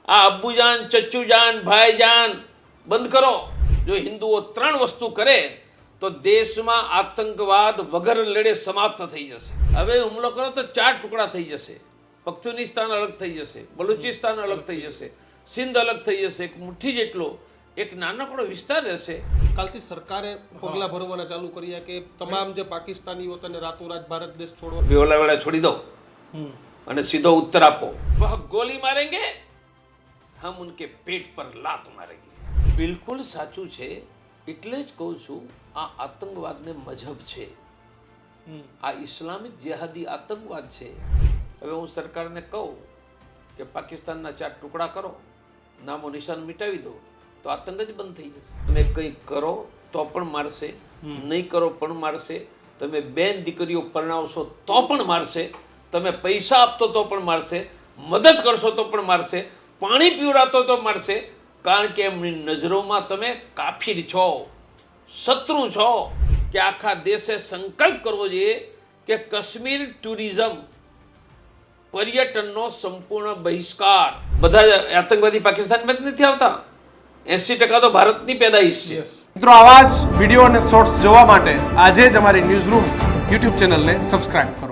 આ અબ્બુજાન, ચચ્ચુજાન, ભાઈજાન બંધ કરો. જો હિન્દુઓ 3 વસ્તુ કરે તો દેશમાં આતંકવાદ વગર લડે સમાપ્ત થઈ જશે. હવે હુમલો કરો તો 4 ટુકડા થઈ જશે. પખ્તુનિસ્તાન અલગ થઈ જશે, બલુચિસ્તાન અલગ થઈ જશે, સિંધ અલગ થઈ જશે. એક મુઠ્ઠી જેટલો એક નાનકડો વિસ્તાર રહેશે. કાલથી સરકારે પગલાં ભરવાના ચાલુ કર્યા કે તમામ જે પાકિસ્તાનીઓ તેને રાતોરાત ભારત દેશ છોડવા બેવલા વેળા છોડી દો અને સીધો ઉત્તર આપો. વહ ગોલી મારેંગે, હમ ઉનકે પેટ પર લાત મારેંગે. બિલકુલ સાચું છે. એટલે જ કહું છું, આ આતંકવાદને મજહબ છે, આ ઇસ્લામિક જેહાદી આતંકવાદ છે. હવે હું સરકારને કહું કે પાકિસ્તાનના 4 ટુકડા કરો, નામો નિશાન મિટાવી દો, તો આતંક જ બંધ થઈ જશે. તમે કંઈ કરો તો પણ મારશે, નહીં કરો પણ મારશે. તમે બેન દીકરીઓ પરણાવશો તો પણ મારશે, તમે પૈસા આપતો તો પણ મારશે, મદદ કરશો તો પણ મારશે, પાણી પીવડાવતો તો મારશે. કારણ કે એમની નજરોમાં તમે કાફીર છો, શત્રુ છો. કે આખા દેશે સંકલ્પ કરવો જોઈએ કે કાશ્મીર ટુરિઝમ પર્યટનનો સંપૂર્ણ બહિષ્કાર. બધા આતંકવાદી પાકિસ્તાનમાં જ નથી આવતા, 80% તો ભારતની પેદાઈશ છે. મિત્રો, આવા જ વિડીયો અને શોર્ટ્સ જોવા માટે આજે જ અમારી ન્યૂઝ રૂમ યુટ્યુબ ચેનલને સબસ્ક્રાઇબ કરો.